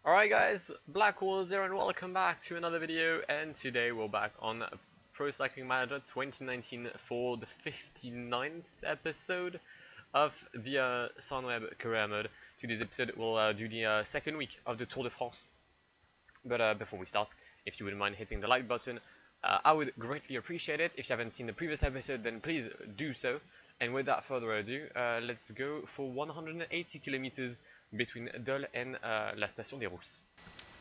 Alright guys, Blackwar here and welcome back to another video, and today we're back on Pro Cycling Manager 2019 for the 59th episode of the Sunweb career mode. Today's episode we'll do the second week of the Tour de France. But before we start, if you wouldn't mind hitting the like button, I would greatly appreciate it. If you haven't seen the previous episode, then please do so. And without further ado, let's go for 180 kilometers between Dole and La Station des Rousses.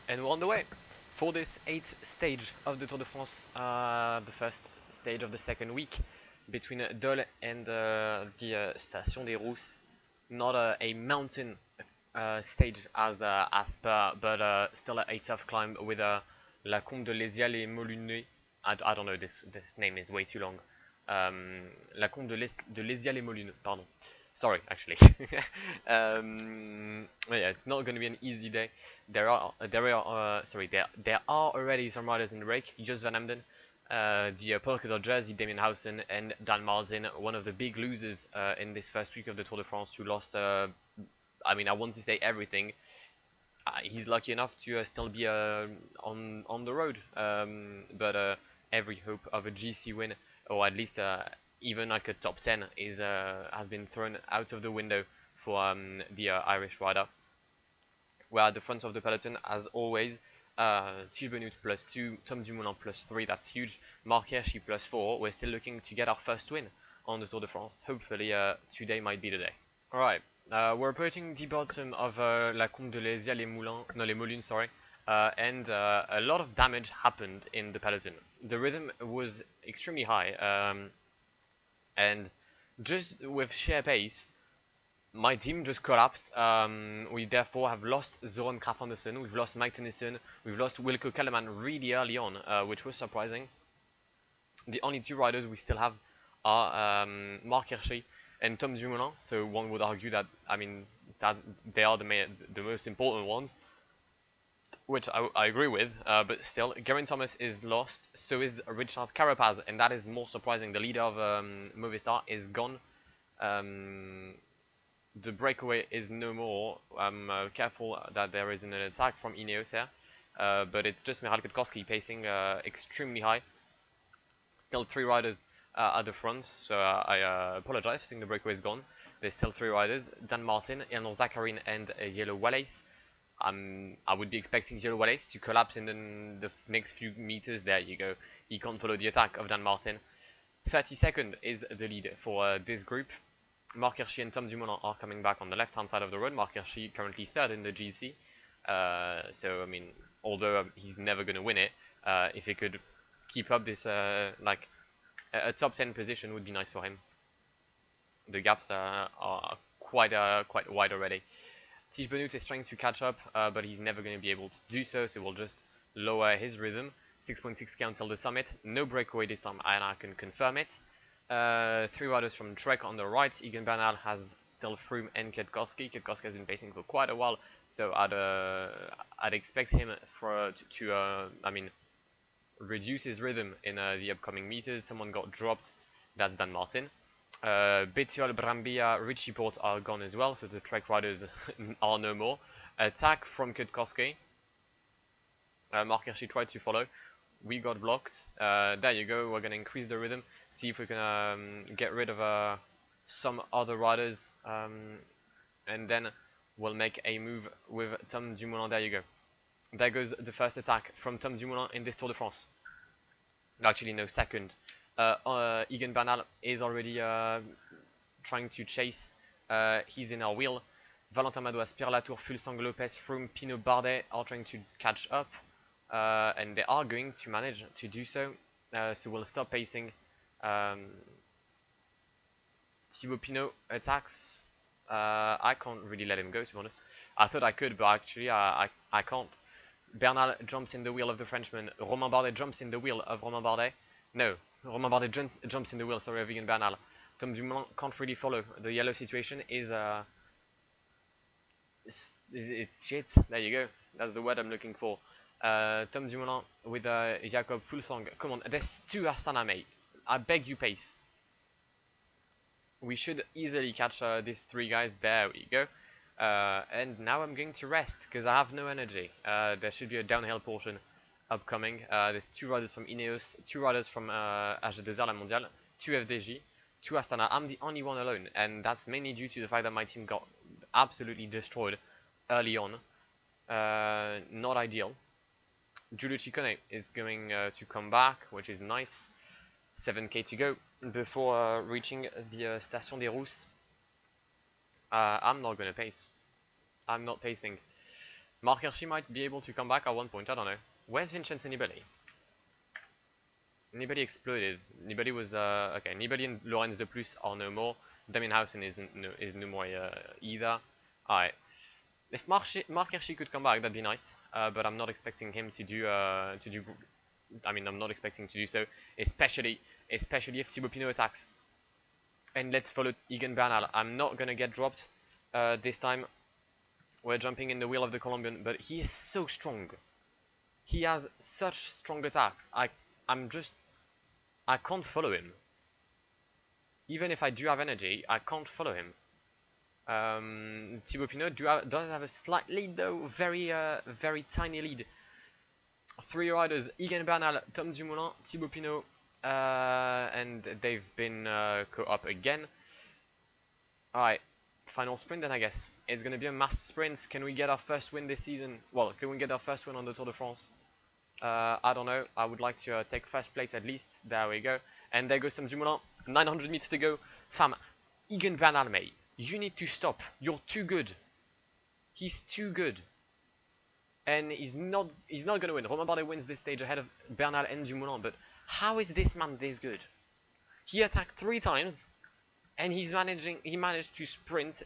And we're on the way for this 8th stage of the Tour de France, the first stage of the second week between Dole and the Station des Rousses. Not a mountain stage as per, but still a tough climb with La Combe de Lézial-et-Molunais. I don't know, this name is way too long. La Combe de Lézial-et-Molunais, pardon. Sorry, actually. Yeah, it's not going to be an easy day. There are already some riders in the break. Jos van Emden, the polka dot jersey, Damien Howson, and Dan Martin, one of the big losers in this first week of the Tour de France, who lost. I want to say everything. He's lucky enough to still be on the road, but every hope of a GC win, or at least even like a top 10, has been thrown out of the window for the Irish rider. We're at the front of the peloton as always. Tiesj Benoot +2, Tom Dumoulin +3, that's huge. Marc Hirschi +4. We're still looking to get our first win on the Tour de France. Hopefully today might be the day. Alright, we're approaching the bottom of La Combe de Les Moulins, sorry. And a lot of damage happened in the peloton. The rhythm was extremely high, and just with sheer pace, my team just collapsed. We therefore have lost Zoran Kragh Andersen, we've lost Mike Tennyson, we've lost Wilco Kellerman really early on, which was surprising. The only two riders we still have are Marc Hirschi and Tom Dumoulin, so one would argue that, that they are the most important ones, which I agree with, but still, Geraint Thomas is lost, so is Richard Carapaz, and that is more surprising. The leader of Movistar is gone. The breakaway is no more. I'm careful that there isn't an attack from Ineos here, but it's just Michal Kwiatkowski pacing extremely high. Still three riders at the front, so I apologize, I think the breakaway is gone. There's still three riders, Dan Martin, Eleanor Zakarin, and Yellow Wallace. I would be expecting Yellow Wallace to collapse in the next few meters. There you go. He can't follow the attack of Dan Martin. 32nd is the lead for this group. Marc Hirschi and Tom Dumoulin are coming back on the left-hand side of the road. Marc Hirschi currently third in the GC. So, although he's never going to win it, if he could keep up this, a top 10 position would be nice for him. The gaps are quite wide already. Tiesj Benoot is trying to catch up, but he's never going to be able to do so, so we'll just lower his rhythm. 6.6k until the summit. No breakaway this time, and I can confirm it. Three riders from Trek on the right. Egan Bernal has still Froome and Kwiatkowski. Kwiatkowski has been pacing for quite a while, so I'd expect him to reduce his rhythm in the upcoming meters. Someone got dropped. That's Dan Martin. Bettiol, Brambilla, Richie Porte are gone as well, so the Trek riders are no more. Attack from Kwiatkowski. Marc Hirschi tried to follow. We got blocked. There you go. We're going to increase the rhythm. See if we can get rid of some other riders. And then we'll make a move with Tom Dumoulin. There you go. There goes the first attack from Tom Dumoulin in this Tour de France. Actually, no, second. Egan Bernal is already trying to chase. He's in our wheel. Valentin Madouas, Pierre Latour, Fulsang, Lopez, Froome, Pinot, Bardet are trying to catch up. And they are going to manage to do so. So we'll stop pacing. Thibaut Pinot attacks. I can't really let him go, to be honest. I thought I could, but actually I can't. Bernal jumps in the wheel of the Frenchman. Romain Bardet jumps in the wheel of Romain Bardet. No, Romain Bardet jumps in the wheel, sorry, of Egan Bernal. Tom Dumoulin can't really follow. The yellow situation is it's shit. There you go. That's the word I'm looking for. Tom Dumoulin with Jakob Fulsang. Come on, there's two Astana, mate. I beg you, pace. We should easily catch these three guys. There we go. And now I'm going to rest because I have no energy. There should be a downhill portion upcoming. There's 2 riders from Ineos, 2 riders from AG2R La Mondiale, 2 FDJ, 2 Astana. I'm the only one alone, and that's mainly due to the fact that my team got absolutely destroyed early on. Not ideal. Giulio Ciccone is going to come back, which is nice. 7k to go before reaching the Station des Rousses. I'm not going to pace. I'm not pacing. Marc Hirschi might be able to come back at one point, I don't know. Where's Vincenzo Nibali? Nibali exploded. Nibali was, okay, Nibali and Lorenz de Plus are no more. Damien Hausen is no more either. Alright. If Marc Hirschi could come back, that'd be nice. But I'm not expecting him to do, I mean, I'm not expecting to do so, especially if Thibaut Pinot attacks. And let's follow Egan Bernal. I'm not gonna get dropped this time. We're jumping in the wheel of the Colombian, but he is so strong. He has such strong attacks. I can't follow him. Even if I do have energy, I can't follow him. Thibaut Pinot does have a slight lead though, very tiny lead. 3 riders: Egan Bernal, Tom Dumoulin, Thibaut Pinot, and they've been caught up again. Alright, final sprint then I guess. It's going to be a mass sprint. Can we get our first win this season? Well, can we get our first win on the Tour de France? I don't know. I would like to take first place at least. There we go. And there goes Tom Dumoulin. 900 meters to go. Fam, Egan Bernal, mate. You need to stop. You're too good. He's too good. And he's not going to win. Romain Bardet wins this stage ahead of Bernal and Dumoulin. But how is this man this good? He attacked 3 times. And he managed to sprint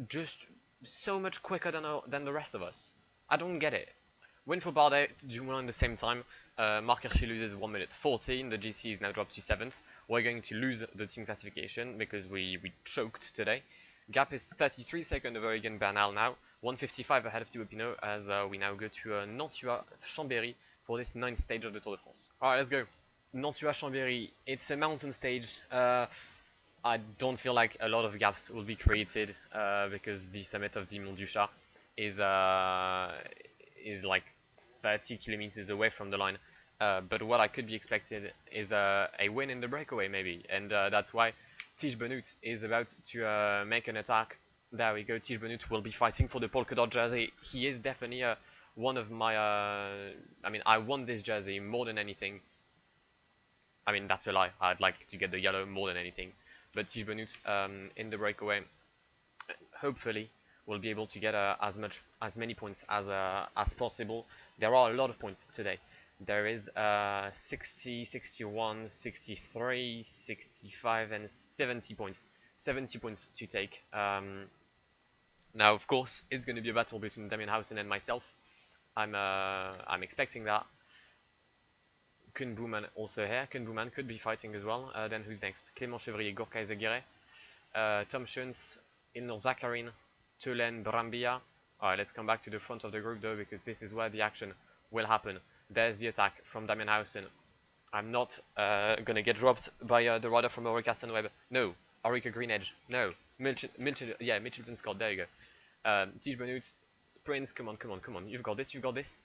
just so much quicker than the rest of us. I don't get it. Win for Bardet, Dumoulin at the same time. Marc Hirschi loses 1 minute 14. The GC is now dropped to 7th. We're going to lose the team classification because we choked today. Gap is 33 seconds over Egan Bernal now. 155 ahead of Thibaut Pinot as we now go to Nantua-Chambéry for this 9th stage of the Tour de France. Alright, let's go. Nantua-Chambéry. It's a mountain stage. I don't feel like a lot of gaps will be created because the summit of the Mont du Chat is like 30 kilometers away from the line. But what I could be expected is a win in the breakaway maybe, and that's why Tiesj Benoot is about to make an attack. There we go. Tiesj Benoot will be fighting for the polka dot jersey. He is definitely one of my. I mean, I want this jersey more than anything. I mean, that's a lie. I'd like to get the yellow more than anything. But Tiesj Benoot in the breakaway, hopefully, will be able to get as many points as possible. There are a lot of points today. There is 60, 61, 63, 65, and 70 points. 70 points to take. Now, of course, it's going to be a battle between Damien Hausen and myself. I'm expecting that. Koen Bouman also here. Koen Bouman could be fighting as well. Then who's next? Clément Chevrier, Gorka Ezaguirre, Tom Schoens, Ilnur Zakarin, Teulen Brambilla. Alright, let's come back to the front of the group though, because this is where the action will happen. There's the attack from Damien Hausen. I'm not gonna get dropped by the rider from Orica Sunweb. No. Orica Green Edge. No. Mitchelton Scott. There you go. Tiesj Benoot sprints. Come on. You've got this.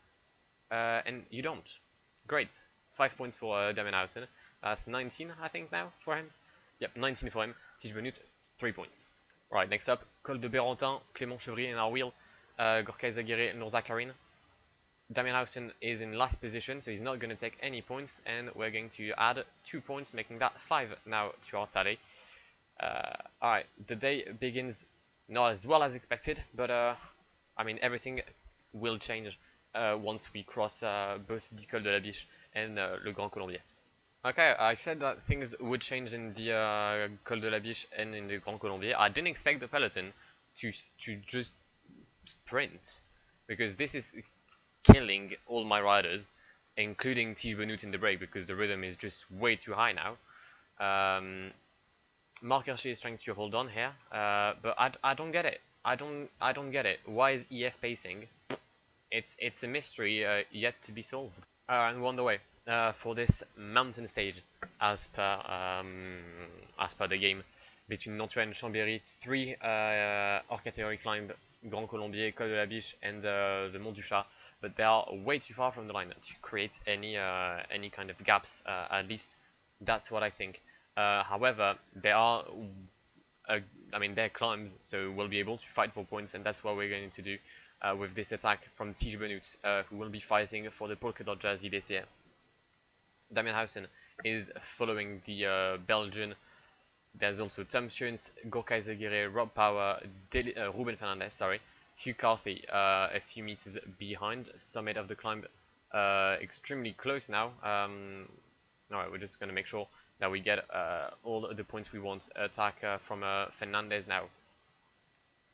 And you don't. Great. 5 points for Damien Hausen. That's 19, I think, now for him. Yep, 19 for him. Tiesj Benoot, 3 points. Alright, next up, Col de Bérentin, Clément Chevrier in our wheel, Gorka Ezaguirre, Ilnur Zakarin. Damien Hausen is in last position, so he's not going to take any points, and we're going to add 2 points, making that 5 now to our tally. Alright, the day begins not as well as expected, but I mean, everything will change once we cross both the Col de la Biche and Le Grand Colombier. Okay, I said that things would change in the Col de la Biche and in the Grand Colombier. I didn't expect the peloton to just sprint, because this is killing all my riders, including Tiesj Benoot in the break, because the rhythm is just way too high now. Marc Hirschi is trying to hold on here, but I don't get it. I don't get it. Why is EF pacing? It's a mystery yet to be solved. And we're on the way for this mountain stage, as per the game. between Nantua and Chambéry, 3 hors category climb, Grand Colombier, Col de la Biche, and the Mont du Chat, but they are way too far from the line to create any kind of gaps. At least that's what I think. However, they are, I mean, they're climbs, so we'll be able to fight for points, and that's what we're going to do with this attack from Tige Benoot, who will be fighting for the Polka Dot Jersey this year. Damien Hausen is following the Belgian. There's also Tom Schoens, Gorka Izagirre, Rob Power, Ruben Fernandez, sorry, Hugh Carthy, a few meters behind, summit of the climb, extremely close now. Alright, we're just going to make sure that we get all the points we want. Attack from Fernandez now.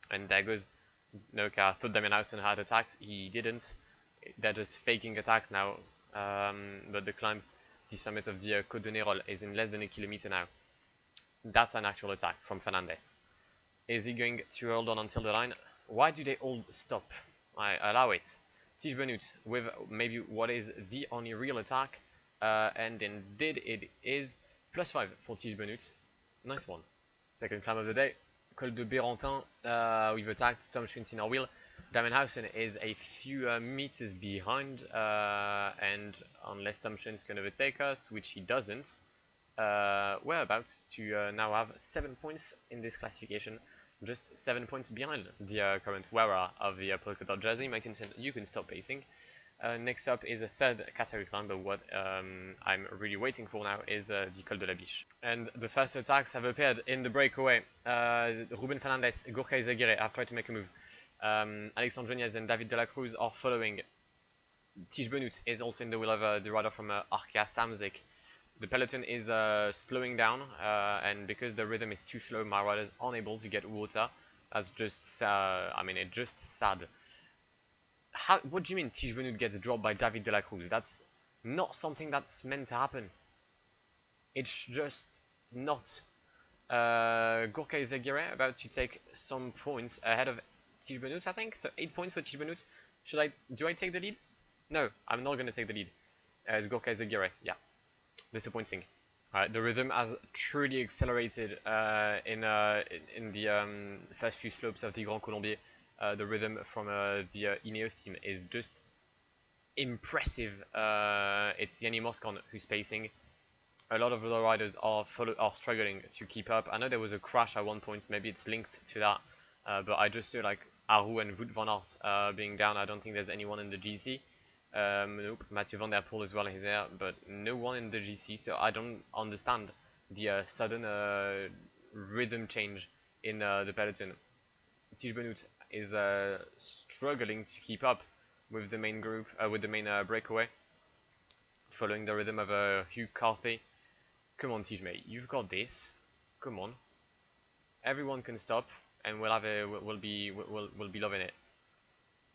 And there goes Noka. I thought Damien Hausen had attacked, he didn't. They're just faking attacks now, but the climb, the summit of the Côte de Nérol is in less than a kilometer now. That's an actual attack from Fernandez. Is he going to hold on until the line? Why do they all stop? I allow it. Tige Benoot with maybe what is the only real attack, and indeed it is +5 for Tige Benoot. Nice one. Second climb of the day. Col de Bérentin, we've attacked Tom Schoens in our wheel. Damien Hausen is a few meters behind, and unless Tom Schoens can overtake us, which he doesn't, we're about to now have 7 points in this classification, just 7 points behind the current wearer of the Polka Dot Jersey. Martinson, you can stop pacing. Next up is a third category climb, but what I'm really waiting for now is the Col de la Biche. And the first attacks have appeared in the breakaway. Ruben Fernandez, Gorka Izagirre have tried to make a move. Alexandre Geniez and David de la Cruz are following. Tige Benoot is also in the wheel of the rider from Arkea Samsic. The peloton is slowing down, and because the rhythm is too slow, my riders aren't able to get water. That's just, I mean, it's just sad. What do you mean Tige Benoot gets dropped by David de la Cruz? That's not something that's meant to happen. It's just not. Gorka Izagirre about to take some points ahead of Tige Benoot, I think. So 8 points for Tige Benoot. Do I take the lead? No, I'm not going to take the lead. It's Gorka Izagirre, yeah. Disappointing. Alright, the rhythm has truly accelerated in the first few slopes of the Grand Colombier. The rhythm from the Ineos team is just impressive. It's Yanni Moscon who's pacing. A lot of the riders are struggling to keep up. I know there was a crash at one point, maybe it's linked to that, but I just saw like Aru and Wout van Aert being down. I don't think there's anyone in the GC. Nope, Mathieu van der Poel as well is there, but no one in the GC, so I don't understand the sudden rhythm change in the peloton. Tige Benoot is struggling to keep up with the main group, with the main breakaway, following the rhythm of Hugh Carthy. Come on, Tige, mate, you've got this. Come on, everyone can stop, and we'll be loving it.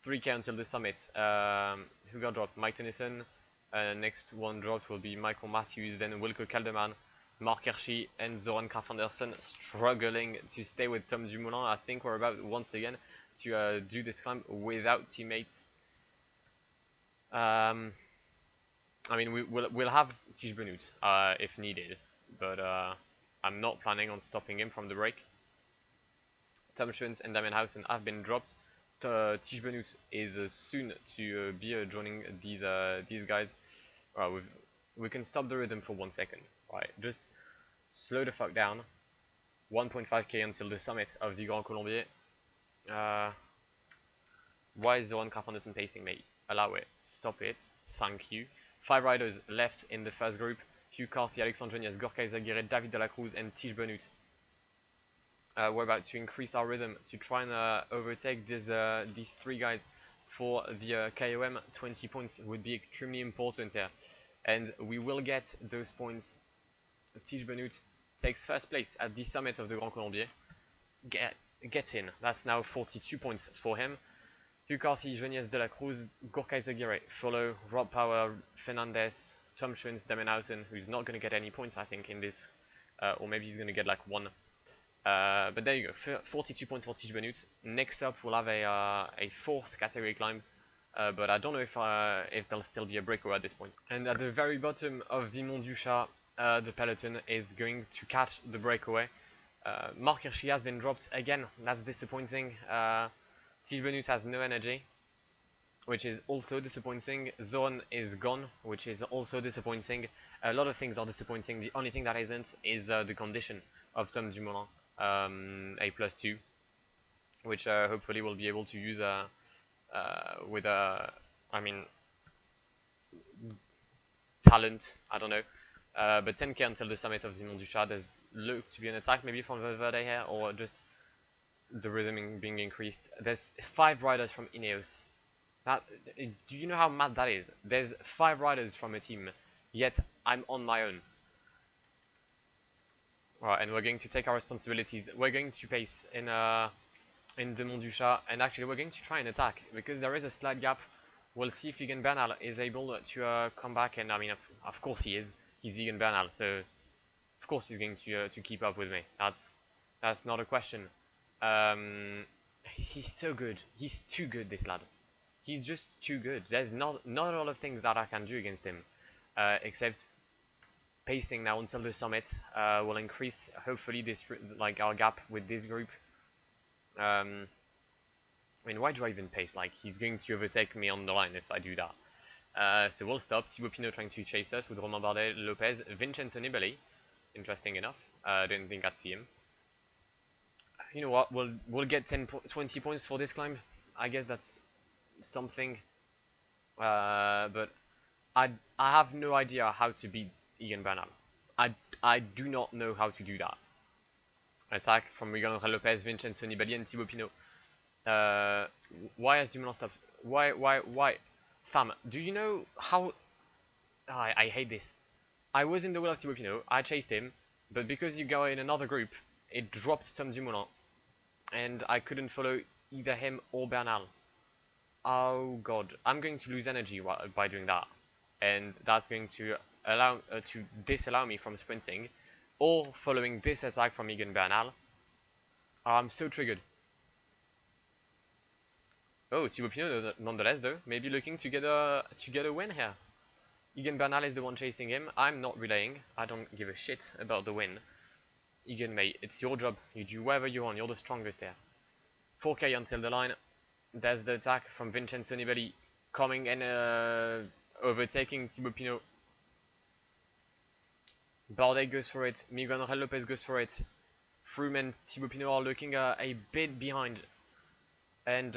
3K until the summit. Who got dropped? Mike Tennyson. Next one dropped will be Michael Matthews, then Wilco Kelderman, Mark Hirschi, and Zoran Kraf Andersen struggling to stay with Tom Dumoulin. I think we're about once again to do this climb without teammates. I mean, we'll have Tige Benoot if needed, but I'm not planning on stopping him from the break. Tom Schoens and Damien Hausen have been dropped. Tige Benoot is soon to be joining these guys. We can stop the rhythm for 1 second. Right, just slow the fuck down. 1.5k until the summit of the Grand Colombier. Why is the one Kraf Andersen pacing, mate? Allow it. Stop it. Thank you. 5 riders left in the first group. Hugh Carthy, Alexandre Geniez, Gorka Izagirre, David de la Cruz, and Tige Benoot. We're about to increase our rhythm to try and overtake these 3 guys for the KOM. 20 points would be extremely important here, and we will get those points. Tige Benoot takes first place at the summit of the Grand Colombier. Get in. That's now 42 points for him. Hugh Carthy, Geniez, de la Cruz, Gorka Izagirre follow. Rob Power, Fernandez, Tom Schoens, Damien Hausen, who's not going to get any points, I think, in this, or maybe he's going to get like 1. But there you go, 42 points for Tige Benoot. Next up, we'll have a 4th category climb, but I don't know if there'll still be a breakaway at this point. And at the very bottom of the Mont du Chat, the peloton is going to catch the breakaway. Mark Hirschi has been dropped again. That's disappointing. Tige Benut has no energy, which is also disappointing. Zone is gone, which is also disappointing. A lot of things are disappointing. The only thing that isn't is the condition of Tom Dumoulin, A+2, which hopefully we'll be able to use with I mean, talent. I don't know. But 10k until the summit of the Mont du Chat. There's look to be an attack maybe from Valverde here, or just the rhythm being increased. There's 5 riders from Ineos. That, do you know how mad that is? There's 5 riders from a team, yet I'm on my own. Alright, and we're going to take our responsibilities. We're going to pace in the Mont du Chat, and actually we're going to try and attack, because there is a slight gap. We'll see if Egan Bernal is able to come back, and I mean, of course he is. He's Egan Bernal, so of course he's going to keep up with me. That's not a question. He's so good. He's too good, this lad. He's just too good. There's not a lot of things that I can do against him, except pacing now until the summit will increase hopefully this like our gap with this group. I mean, why do I even pace? Like, he's going to overtake me on the line if I do that. So we'll stop. Thibaut Pinot trying to chase us with Romain Bardet, Lopez, Vincenzo Nibali. Interesting enough. I didn't think I'd see him. You know what? We'll get 20 points for this climb. I guess that's something. But I have no idea how to beat Egan Bernal. I do not know how to do that. Attack from Miguel Lopez, Vincenzo Nibali, and Thibaut Pinot. Why has Dumoulin stopped? Why? Fam, do you know how... Oh, I hate this. I was in the wheel of Thibaut Pinot, I chased him, but because you go in another group, it dropped Tom Dumoulin, and I couldn't follow either him or Bernal. Oh god, I'm going to lose energy by doing that, and that's going to allow to disallow me from sprinting, or following this attack from Egan Bernal. I'm so triggered. Oh, Thibaut Pinot nonetheless though, maybe looking to get a win here. Egan Bernal is the one chasing him. I'm not relaying. I don't give a shit about the win. Egan, mate, it's your job. You do whatever you want. You're the strongest here. 4k until the line. There's the attack from Vincenzo Nibali coming and overtaking Thibaut Pinot. Bardet goes for it. Miguel Angel Lopez goes for it. Froome and Thibaut Pinot are looking a bit behind. And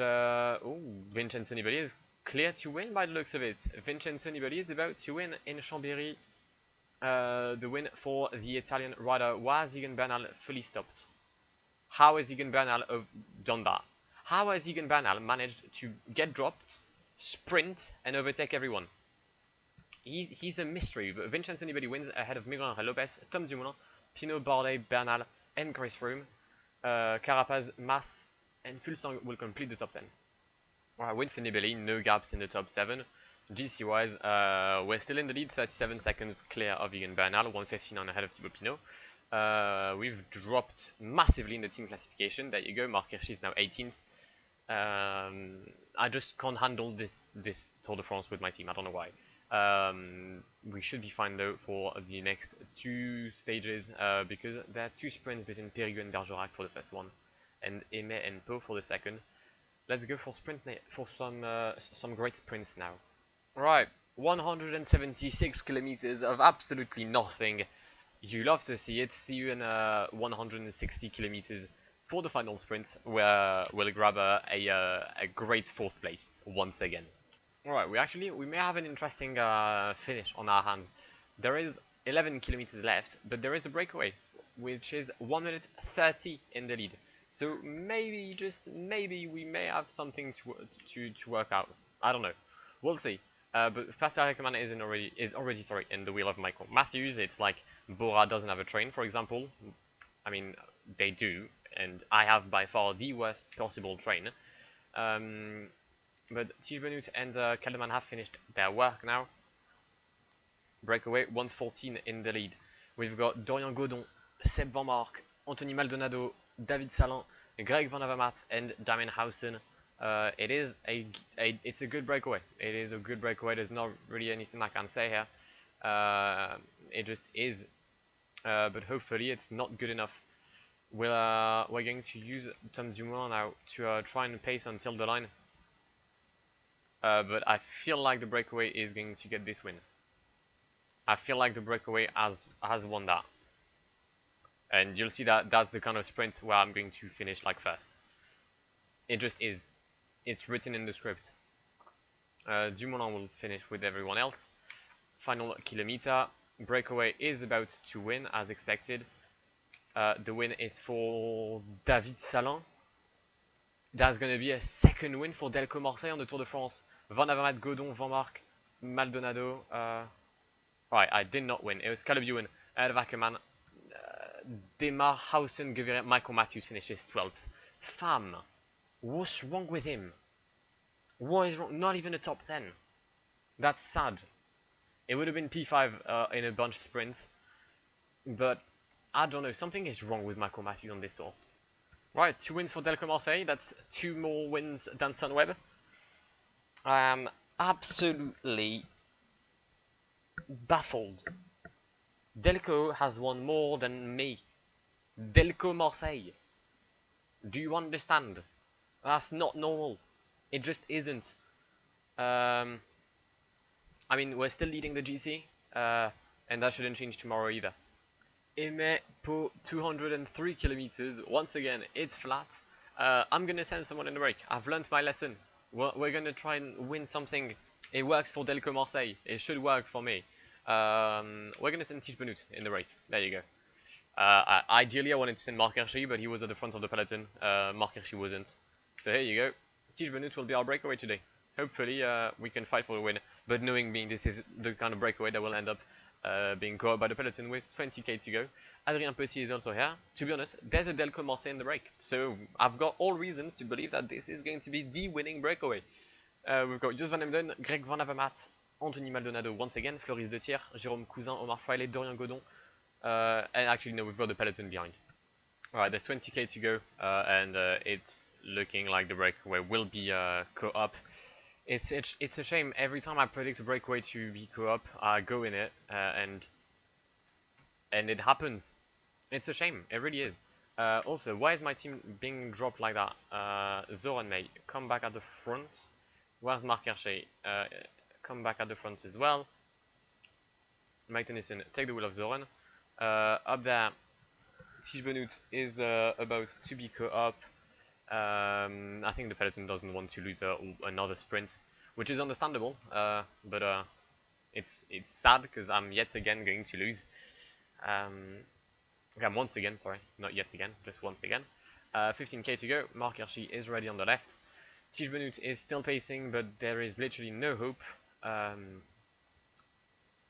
Vincenzo Nibali is clear to win by the looks of it. Vincenzo Nibali is about to win in Chambéry. The win for the Italian rider. Was Egan Bernal fully stopped? How has Egan Bernal done that? How has Egan Bernal managed to get dropped, sprint, and overtake everyone? He's a mystery, but Vincenzo Nibali wins ahead of Miguel Angel Lopez, Tom Dumoulin, Pinot, Bardet, Bernal, and Chris Froome. Carapaz, Mas, and Fulsang will complete the top 10. Alright, win for Nibali, no gaps in the top 7. GC wise, we're still in the lead, 37 seconds clear of Egan Bernal, 1:59 ahead of Thibaut Pinot. We've dropped massively in the team classification. There you go, Mark Hirschi is now 18th. I just can't handle this Tour de France with my team, I don't know why. We should be fine though for the next 2 stages, because there are 2 sprints between Périgueux and Bergerac for the first one, and Aimé and Pau for the second. Let's go for some great sprints now. Right, 176 kilometers of absolutely nothing. You love to see it. See you in 160 kilometers for the final sprint, where we'll grab a great 4th place once again. Alright, we may have an interesting finish on our hands. There is 11 kilometers left, but there is a breakaway, which is 1 minute 30 in the lead. So maybe, just maybe, we may have something to work out. I don't know. We'll see. But Pascal Heckermann is already in the wheel of Michael Matthews. It's like Bora doesn't have a train, for example. I mean, they do, and I have by far the worst possible train. But Tige Benut and Kelderman have finished their work now. Breakaway, 1:14 in the lead. We've got Dorian Godon, Seb Van Mark, Anthony Maldonado, David Salin, Greg Van Avermaet, and Damien Howson. It's a good breakaway. It is a good breakaway. There's not really anything I can say here. It just is. But hopefully it's not good enough we're going to use Tom Dumoulin now to try and pace until the line. But I feel like the breakaway is going to get this win. I feel like the breakaway has won that. And you'll see that that's the kind of sprint where I'm going to finish like first. It just is. It's written in the script. Dumoulin will finish with everyone else. Final kilometer. Breakaway is about to win as expected. The win is for David Salin. That's going to be a second win for Delco Marseille on the Tour de France. Van Avermaet, Godon, Van Mark, Maldonado. Right, I did not win. It was Caleb Ewan, Ed Wackerman, Demar Hausen, Gaviria, Michael Matthews finishes 12th. Fam, what's wrong with him? What is wrong? Not even a top 10. That's sad. It would have been P5 in a bunch sprint. But I don't know. Something is wrong with Michael Matthews on this tour. Right, 2 wins for Delco Marseille. That's 2 more wins than Sunweb. I am absolutely baffled. Delco has won more than me. Delco Marseille. Do you understand? That's not normal. It just isn't. I mean, we're still leading the GC, and that shouldn't change tomorrow either. Ime po 203 kilometers. Once again, it's flat. I'm gonna send someone in the break. I've learned my lesson. We're gonna try and win something. It works for Delco Marseille. It should work for me. We're gonna send Tish Benoot in the break. There you go. Ideally, I wanted to send Marc Hirschi, but he was at the front of the peloton. Marc Hirschi wasn't. So here you go. Tish Benoot will be our breakaway today. Hopefully, we can fight for the win. But knowing being this is the kind of breakaway that will end up being caught by the peloton with 20k to go. Adrien Petit is also here. To be honest, there's a Delco Marseille in the break. So I've got all reasons to believe that this is going to be the winning breakaway. We've got Jos van Emden, Greg Van Avermaet, Anthony Maldonado once again, Floris de Thier, Jérôme Cousin, Omar Fraile, Dorian Godon. And actually, no, we've got the peloton behind. Alright, there's 20k to go, and it's looking like the breakaway will be co-op. It's a shame. Every time I predict a breakaway to be co-op, I go in it, and it happens. It's a shame. It really is. Also, why is my team being dropped like that? Zoran May, come back at the front. Where's Marc Hirschi? Come back at the front as well. Mike Tennyson, take the wheel of Zoran. Up there, Tish Benoot is about to be co-op. I think the peloton doesn't want to lose another sprint, which is understandable. But it's sad because I'm yet again going to lose. Okay, once again, sorry, not yet again, just once again. 15k to go. Marc Hirschi is ready on the left. Tish Benoot is still pacing, but there is literally no hope. I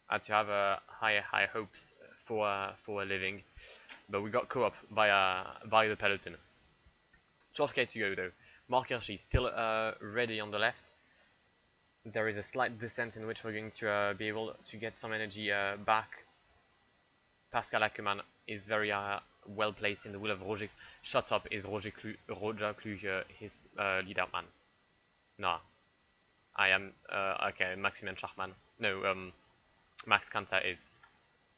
had to have high hopes for a living, but we got co-op by the peloton. 12k to go though. Marc Hirschi still ready on the left. There is a slight descent in which we're going to be able to get some energy back. Pascal Ackermann is very well placed in the wheel of Roger. Shut up, is Roger Kluge his lead out man? No. I am, okay, Maximilian Schachmann. No, Max Kanta is.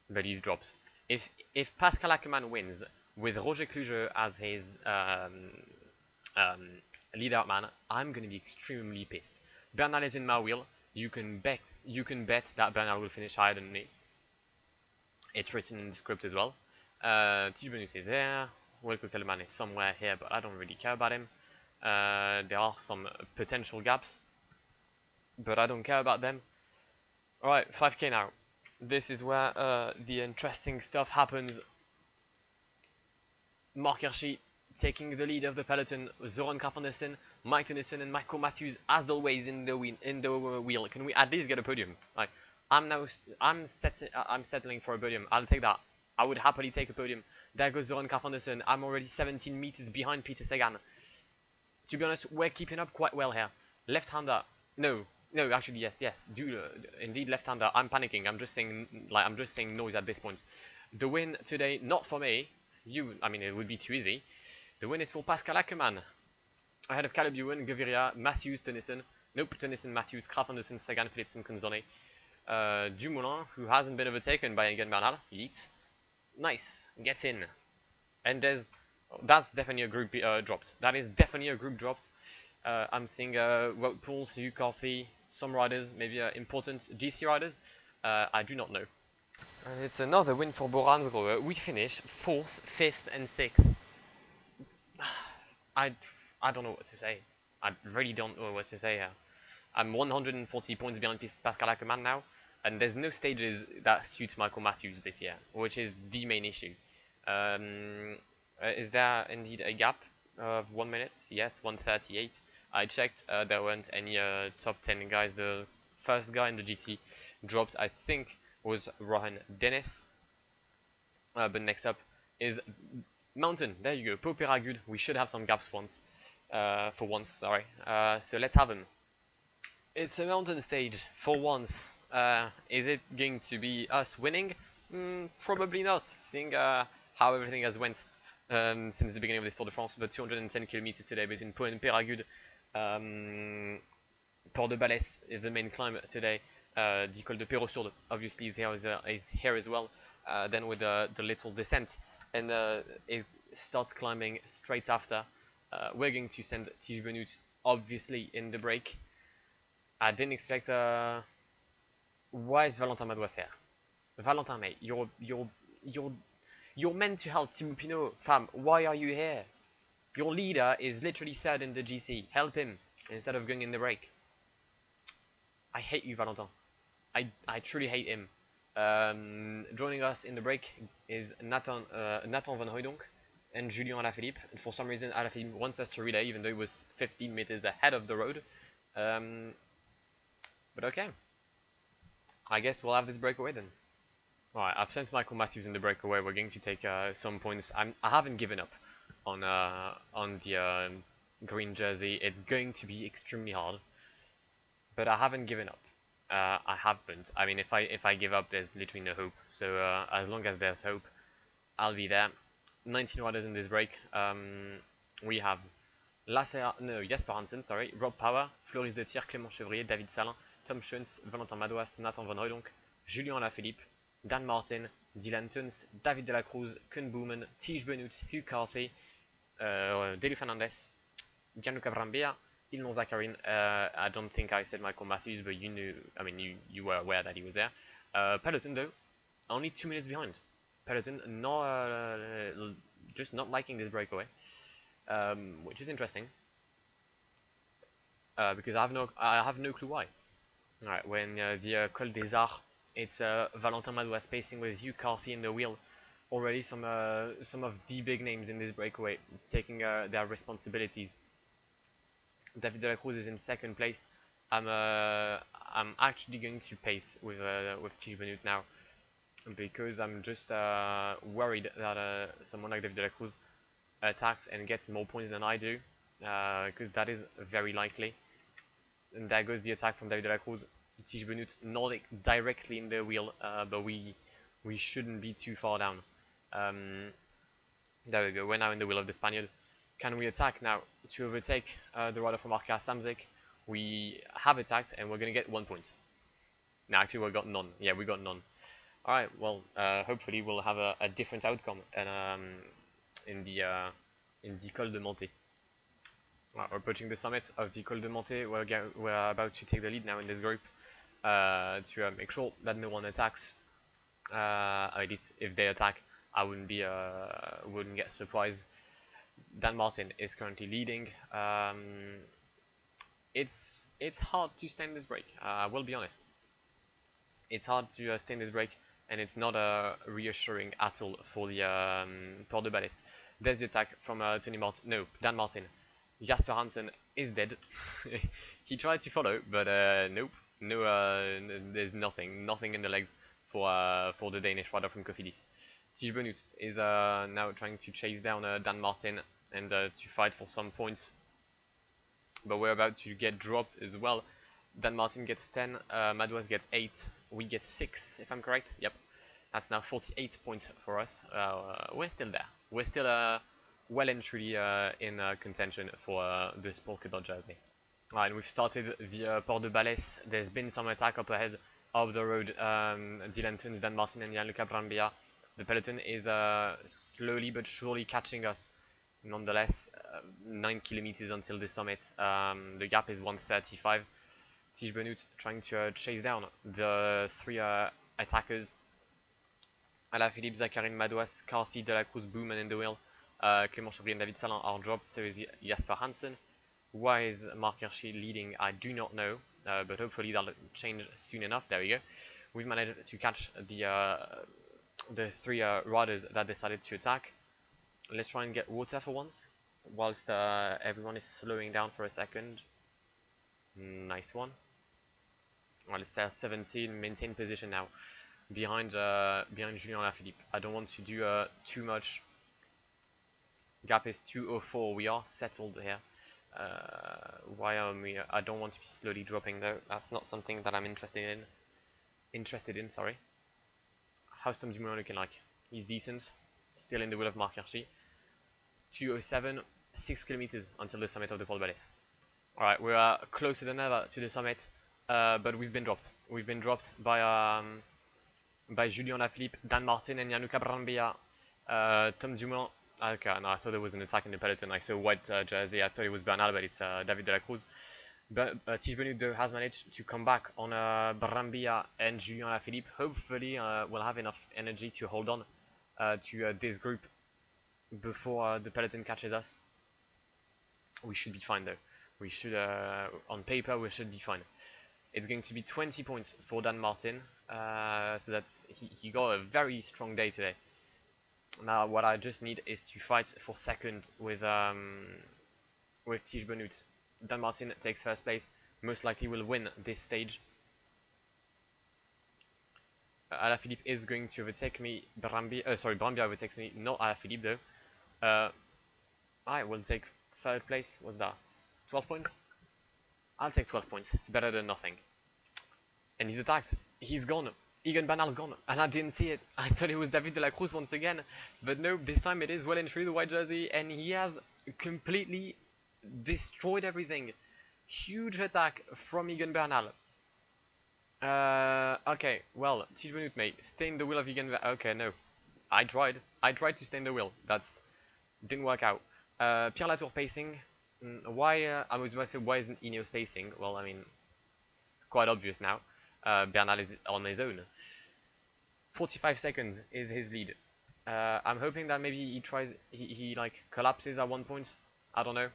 But he's drops. If Pascal Ackermann wins with Roger Kluge as his lead out man, I'm going to be extremely pissed. Bernal is in my wheel. You can bet that Bernal will finish higher than me. It's written in the script as well. Tish Benoot is there. Wilco Kellerman is somewhere here, but I don't really care about him. There are some potential gaps, but I don't care about them. Alright, 5k now. This is where the interesting stuff happens. Marc Hirschi taking the lead of the peloton. Zoran Krafandersen, Mike Tennyson, and Michael Matthews, as always, in the wheel. Can we at least get a podium? Like, I'm settling for a podium. I'll take that. I would happily take a podium. There goes Zoran Krafandersen. I'm already 17 meters behind Peter Sagan. To be honest, we're keeping up quite well here. Left-hander. No, actually, yes. Indeed, left-hander. I'm panicking. I'm just saying noise at this point. The win today, not for me. I mean, it would be too easy. The win is for Pascal Ackermann. Ahead of Caleb Ewan, Gaviria, Matthews, Tennyson. Nope, Tennyson, Matthews, Krafandersen, Sagan, Philipsen, Conzone. Dumoulin, who hasn't been overtaken by Egan Bernal. Yeet. Nice. Gets in. And there's That's definitely a group dropped. That is definitely a group dropped. I'm seeing Wout Poels, Hugh Carthy, some riders, maybe important GC riders. I do not know. And it's another win for Boransro. We finish 4th, 5th, and 6th. I, I don't know what to say. I really don't know what to say here. I'm 140 points behind Pascal Ackermann now, and there's no stages that suit Michael Matthews this year, which is the main issue. Is there indeed a gap of 1 minute? Yes, 1:38. I checked, there weren't any top 10 guys. The first guy in the GC dropped, I think, was Rohan Dennis. But next up is Mountain. There you go, Poperagude. We should have some gaps once. For once, sorry. So let's have them. It's a mountain stage for once. Is it going to be us winning? Probably not, seeing how everything has went since the beginning of this Tour de France. But 210 kilometers today between Pau and Péragude. Port de Balès is the main climb today. The Col de Perros-Sourde obviously is here as well. Then with the little descent, and it starts climbing straight after. We're going to send Tige Benoot obviously in the break. I didn't expect. Why is Valentin Madouas here? Valentin, mate, you're meant to help Thibaut Pinot, fam. Why are you here? Your leader is literally third in the GC. Help him instead of going in the break. I hate you, Valentin. I truly hate him. Joining us in the break is Nathan van Hooydonk and Julien Alaphilippe. And for some reason, Alaphilippe wants us to relay, even though he was 15 meters ahead of the road. But okay. I guess we'll have this breakaway then. Alright, I've sent Michael Matthews in the breakaway. We're going to take some points. I haven't given up on the green jersey. It's going to be extremely hard, but I haven't given up. I haven't. I mean, if I give up, there's literally no hope. So as long as there's hope, I'll be there. 19 riders in this break. We have Jasper Hansen, sorry, Rob Power, Floris de Thier, Clément Chevrier, David Salin, Tom Schoens, Valentin Madouas, Nathan van Hooydonk, Julien Alaphilippe, Dan Martin, Dylan Tuns, David de la Cruz, Koen Boomen, Tige Benoot, Hugh Carthy, Delu Fernandez, Gianluca Brambilla, Ilnon Zakarin. I don't think I said Michael Matthews, but you knew. I mean, you were aware that he was there. Peloton though, only 2 minutes behind. Peloton just not liking this breakaway, which is interesting. Because I have no clue why. Alright, when the Col des Arts, it's Valentin Madouas pacing with Hugh Carthy in the wheel. Already some of the big names in this breakaway taking their responsibilities. David de la Cruz is in second place. I'm actually going to pace with Tige Benoot now, because I'm just worried that someone like David de la Cruz attacks and gets more points than I do, because that is very likely. And there goes the attack from David de la Cruz. Tige Benoot not directly in the wheel, but we shouldn't be too far down. There we go. We're now in the wheel of the Spaniard. Can we attack now to overtake the rider from Arca Samsic? We have attacked and we're going to get 1 point. No, actually we got none. Yeah, we got none. Alright, well, hopefully we'll have a different outcome in the Col de Monte. Right, we're approaching the summit of the Col de Monte. We're about to take the lead now in this group to make sure that no one attacks. At least if they attack, I wouldn't get surprised. Dan Martin is currently leading. It's hard to stay in this break. I will be honest. It's hard to stay in this break, and it's not reassuring at all for the Port de Balès. There's the attack from Dan Martin. Jasper Hansen is dead. He tried to follow, but nope. There's nothing in the legs for the Danish rider from Cofidis. Tige Benoot is now trying to chase down Dan Martin and to fight for some points, but we're about to get dropped as well. Dan Martin gets 10, Madouas gets 8, we get 6 if I'm correct. Yep, that's now 48 points for us. We're still there. We're still well and truly in contention for the Polka Dot jersey. Alright, and we've started the Port de Balès. There's been some attack up ahead of the road. Dylan Tuns, Dan Martin and Gianluca Brambilla. The peloton is slowly but surely catching us. Nonetheless, 9 kilometers until the summit. The gap is 135. Tige Benoît trying to chase down the three attackers. Alaphilippe, Zakarin, Madouas, Carthy, De La Cruz, Booman in the wheel. Clément Chauvier and David Salin are dropped, so is Jasper Hansen. Why is Mark Hirschi leading? I do not know, but hopefully that'll change soon enough. There we go. We've managed to catch the three riders that decided to attack. Let's try and get water for once, whilst everyone is slowing down for a second. Nice one. Well, let's stay at 17, maintain position now. Behind Julien Alaphilippe. I don't want to do too much. Gap is 2:04. We are settled here. Why am we? I don't want to be slowly dropping though. That's not something that I'm interested in. Sorry. How's Tom Dumoulin looking like? He's decent. Still in the wheel of Mark Hirschi. 2:07. 6 kilometers until the summit of the Paul Balès. All right, we are closer than ever to the summit, but we've been dropped. We've been dropped by Julien Alaphilippe, Dan Martin, and Yannuka Brambilla. Tom Dumoulin. Okay, no, I thought there was an attack in the peloton. I saw white jersey. I thought it was Bernal, but it's David de la Cruz. But Tige Benoît has managed to come back on Brambilla and Julien Alaphilippe. Hopefully, we'll have enough energy to hold on to this group before the peloton catches us. We should be fine though. We should, on paper, we should be fine. It's going to be 20 points for Dan Martin. So that's he got a very strong day today. Now what I just need is to fight for second with Tige Benoît. Dan Martin takes first place. Most likely will win this stage. Alaphilippe is going to overtake me. Brambilla overtakes me. Not Alaphilippe though. I will take third place. What's that? 12 points? I'll take 12 points. It's better than nothing. And he's attacked. He's gone. Egan Bernal's gone. And I didn't see it. I thought it was David de la Cruz once again. But no, this time it is well and truly the white jersey. And he has completely destroyed everything. Huge attack from Egan Bernal. Okay, well, Tige Benoît, mate. Stay in the wheel of Egan Bernal. Okay, no. I tried. I tried to stay in the wheel. Didn't work out. Pierre Latour pacing. Why? I was about to say, why isn't Ineos pacing? Well, I mean, it's quite obvious now. Bernal is on his own. 45 seconds is his lead. I'm hoping that maybe he like collapses at one point. I don't know.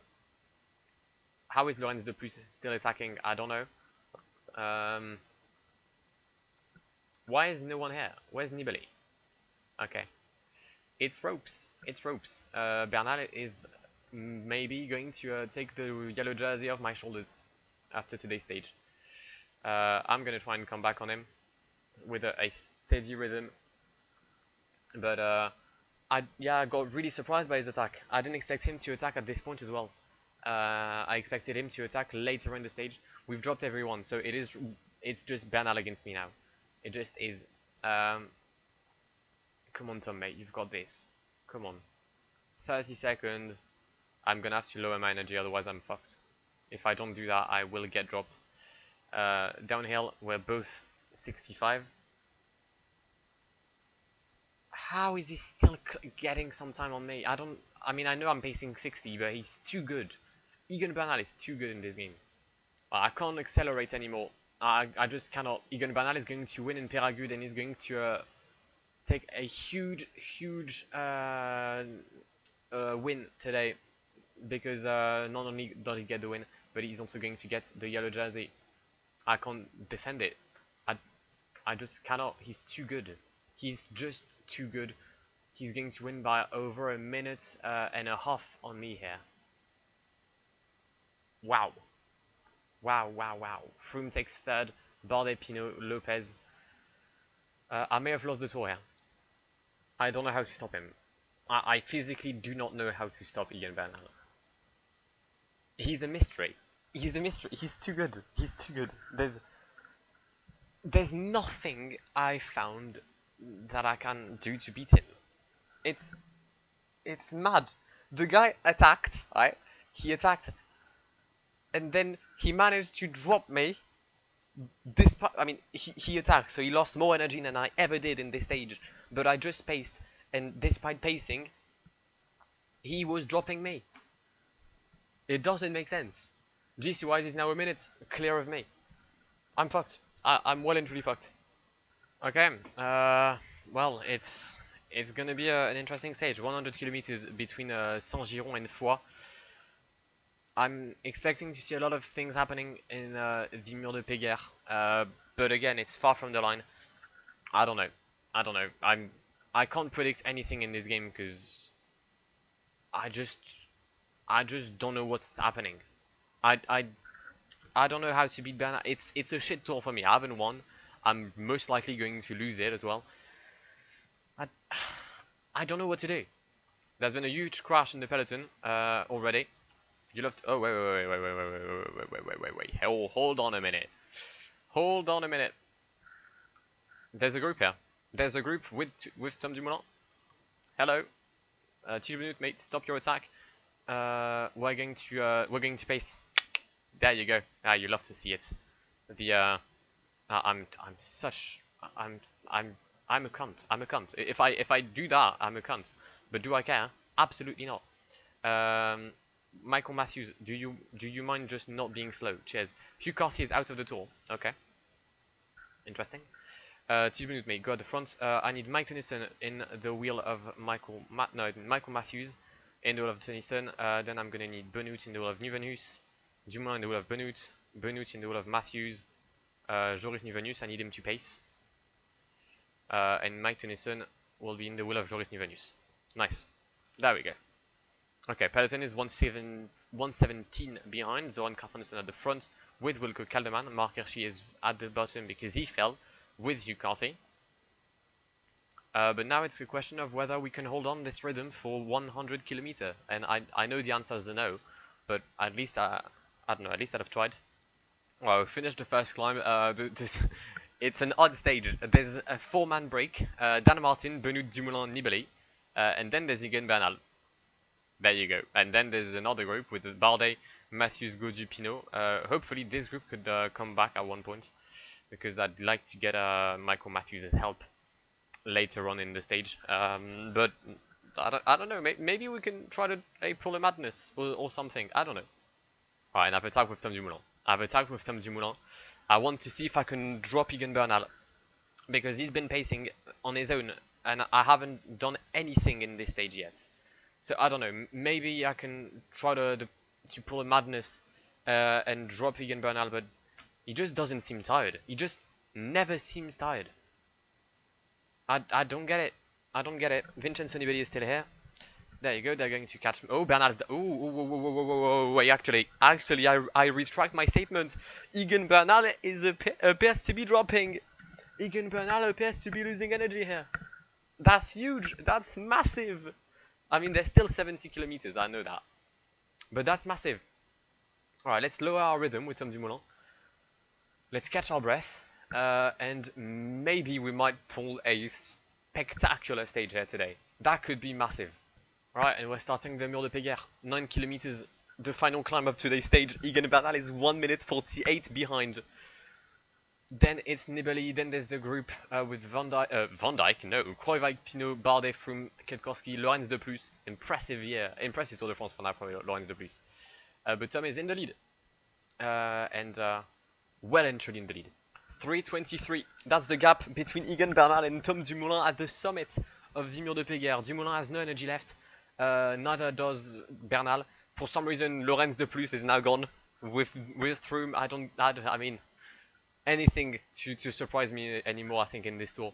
How is Lorenz de Plus still attacking? I don't know. Why is no one here? Where's Nibali? Okay. It's ropes. It's ropes. Bernal is maybe going to take the yellow jersey off my shoulders after today's stage. I'm going to try and come back on him with a steady rhythm. But I got really surprised by his attack. I didn't expect him to attack at this point as well. I expected him to attack later in the stage. We've dropped everyone, so it's just Bernal against me now. It just is. Come on, Tom, mate, you've got this. Come on. 30 seconds. I'm gonna have to lower my energy, otherwise I'm fucked. If I don't do that, I will get dropped. Downhill, we're both 65. How is he still getting some time on me? I mean, I know I'm pacing 60, but he's too good. Egan Bernal is too good in this game. I can't accelerate anymore. I just cannot. Egan Bernal is going to win in Peyragudes, and he's going to take a huge win today, because not only does he get the win, but he's also going to get the yellow jersey. I can't defend it. I just cannot. He's too good. He's just too good. He's going to win by over a minute and a half on me here. Wow. Wow. Froome takes third. Bardet, Pinot, Lopez. I may have lost the tour here. I don't know how to stop him. I physically do not know how to stop Egan Bernal. He's a mystery. He's a mystery. He's too good. He's too good. There's nothing I found that I can do to beat him. It's mad. The guy attacked, right? He attacked, and then he managed to drop me. I mean, he attacked, so he lost more energy than I ever did in this stage. But I just paced, and despite pacing, He was dropping me. It doesn't make sense. GC-wise is now a minute clear of me. I'm fucked. I'm well and truly fucked. Okay, well, it's gonna be an interesting stage. 100 kilometers between Saint-Giron and Foix. I'm expecting to see a lot of things happening in the Mur de Péguerre, but again, it's far from the line. I don't know. I can't predict anything in this game because I just don't know what's happening. I don't know how to beat Bernal. It's a shit tour for me. I haven't won. I'm most likely going to lose it as well. I don't know what to do. There's been a huge crash in the peloton already. You love to, oh wait. Hold on a minute. Hold on a minute. There's a group here. There's a group with Tom Dumoulin. Hello. Minute, mate, stop your attack. We're going to pace. There you go. You love to see it. The I'm a cunt. I'm a cunt. If I do that, I'm a cunt. But do I care? Absolutely not. Michael Matthews, do you mind just not being slow? Cheers. Hugh Carthy is out of the tour. Okay. Interesting. Minute, mate, go at the front. I need Mike Tennyson in the wheel of Michael Matthews in the wheel of Tennyson. Then I'm gonna need Benoot in the wheel of Nieuwenhuis, Dumoulin in the wheel of Benoot, Benoot in the wheel of Matthews, Joris Nieuwenhuis. I need him to pace. And Mike Tennyson will be in the wheel of Joris Nieuwenhuis. Nice. There we go. Okay, peloton is 117 behind. Zoran Carpenterson at the front with Wilco Kelderman. Mark Hirschi is at the bottom because he fell with Hugh Carthy. But now it's a question of whether we can hold on this rhythm for 100 kilometer. And I know the answer is a no, but at least I don't know. At least I've tried. Well, we finished the first climb. It's an odd stage. There's a 4-man break. Dan Martin, Benoot, Dumoulin, Nibali, and then there's Egan Bernal. There you go. And then there's another group with Bardet, Matthews, Gaudu, Pinot. Hopefully this group could come back at one point, because I'd like to get Michael Matthews' help later on in the stage. But I don't know. Maybe we can try to pull a madness or something. I don't know. Alright, and I've attacked with Tom Dumoulin. I want to see if I can drop Egan Bernal, because he's been pacing on his own, and I haven't done anything in this stage yet. So I don't know. Maybe I can try to pull a madness and drop Egan Bernal, but he just doesn't seem tired. He just never seems tired. I don't get it. I don't get it. Vincenzo Nibali is still here. There you go. They're going to catch me. Oh, Bernal's. Oh, wait. Actually, I retract my statement. Egan Bernal appears to be dropping. Egan Bernal appears to be losing energy here. That's huge. That's massive. I mean, there's still 70 kilometers. I know that, but that's massive. All right, let's lower our rhythm with Tom Dumoulin. Let's catch our breath, and maybe we might pull a spectacular stage here today. That could be massive. Alright, and we're starting the Mur de Péguerre. 9 kilometers, the final climb of today's stage. Egan Bernal is 1 minute 48 behind. Then it's Nibali, then there's the group with Van Dijk, no, Kruijswijk, Pinot, Bardet, Froome, Kwiatkowski, Laurens de Plus. Impressive year, impressive Tour de France for now from Laurens de Plus. But Tom is in the lead, and well and truly in the lead. 3:23, that's the gap between Egan Bernal and Tom Dumoulin at the summit of the Mur de Péguerre. Dumoulin has no energy left, neither does Bernal. For some reason, Laurens de Plus is now gone with Froome. I mean, anything to surprise me anymore, I think, in this tour.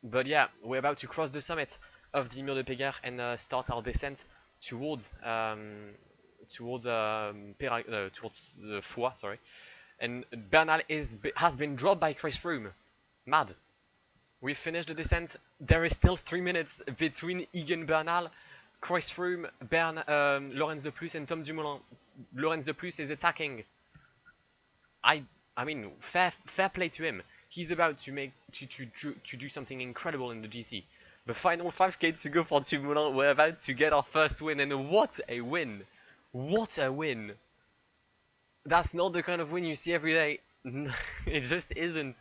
But yeah, we're about to cross the summit of the Mur de Péguerre and start our descent towards Foix, sorry. And Bernal has been dropped by Chris Froome. Mad. We finished the descent. There is still 3 minutes between Egan Bernal, Chris Froome, Laurens de Plus, and Tom Dumoulin. Laurens de Plus is attacking. I mean, fair play to him. He's about to do something incredible in the GC. The final 5k to go for Dumoulin. We're about to get our first win, and what a win! What a win! That's not the kind of win you see every day. It just isn't.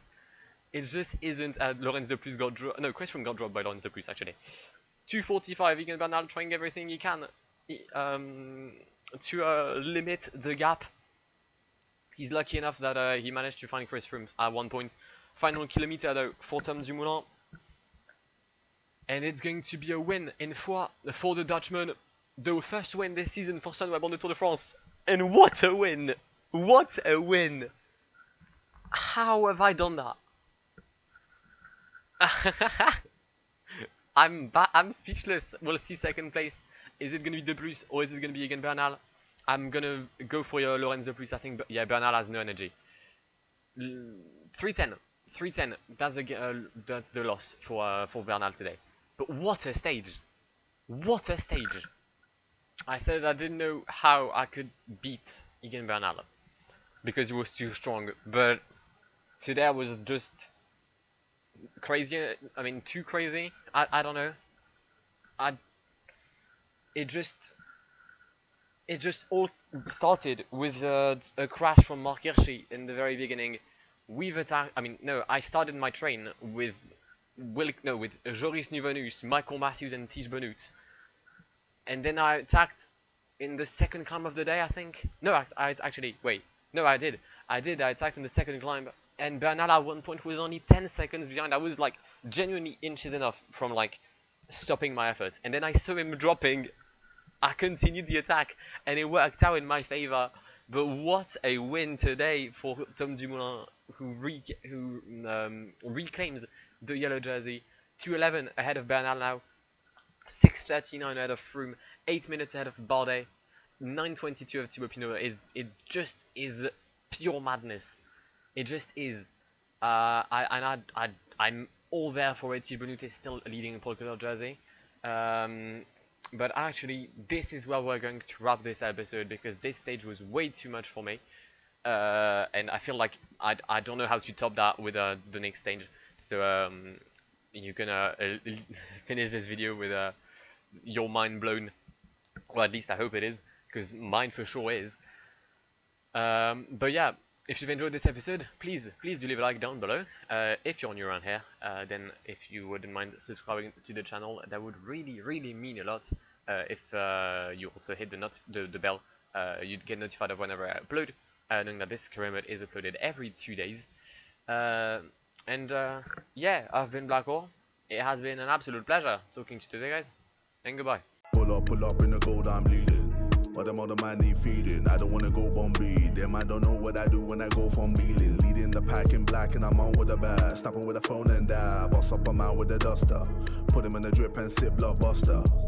It just isn't. Laurens de Plus got dropped. No, Chris Froome got dropped by Laurens de Plus, actually. 2:45, Egan Bernal trying everything he can to limit the gap. He's lucky enough that he managed to find Chris Froome at one point. Final kilometer though for Tom Dumoulin. And it's going to be a win in Foix for the Dutchman. The first win this season for Sunweb on the Tour de France. And what a win! What a win! How have I done that? I'm speechless. We'll see second place. Is it going to be De Plus or is it going to be Egan Bernal? I'm going to go for your Lorenz De Plus, I think. But yeah, Bernal has no energy. 3:10. 3:10. That's the loss for Bernal today. But what a stage. What a stage. I said I didn't know how I could beat Egan Bernal because he was too strong. But today I was just crazy. I mean, too crazy. I don't know. It just all started with a crash from Mark Hirschi in the very beginning. We've attacked. I mean, no. I started my train with Joris Nuvenus, Michael Matthews, and Tige Benoot. And then I attacked in the second climb of the day, I think. No, I actually, wait. No, I did. I attacked in the second climb. And Bernal at one point was only 10 seconds behind. I was like genuinely inches enough from like stopping my efforts. And then I saw him dropping. I continued the attack and it worked out in my favor. But what a win today for Tom Dumoulin, who reclaims the yellow jersey. 2:11 ahead of Bernal now. 6:39 ahead of Froome, 8 minutes ahead of Bardet, 9:22 of Thibaut Pinot. It just is pure madness. It just is. I'm all there for it. Tige Benoot is still leading polka dot jersey. But actually, this is where we're going to wrap this episode because this stage was way too much for me. And I feel like I don't know how to top that with the next stage. So you're gonna finish this video with your mind blown, or at least I hope it is, because mine for sure is. But yeah, if you've enjoyed this episode, please do leave a like down below. If you're new around here, then if you wouldn't mind subscribing to the channel, that would really mean a lot. If you also hit the bell, you'd get notified of whenever I upload, knowing that this career mode is uploaded every 2 days. Yeah, I've been Blackwar. It has been an absolute pleasure talking to you today, guys, and goodbye. Pull up in the gold, I'm leading. But them other man need feeding. I don't wanna go Bombay. Them I don't know what I do when I go from Beeling. Leading the pack in black and I'm on with the bat. Snapping with a phone and dab. Boss up a man with a duster. Put him in the drip and sit blockbuster.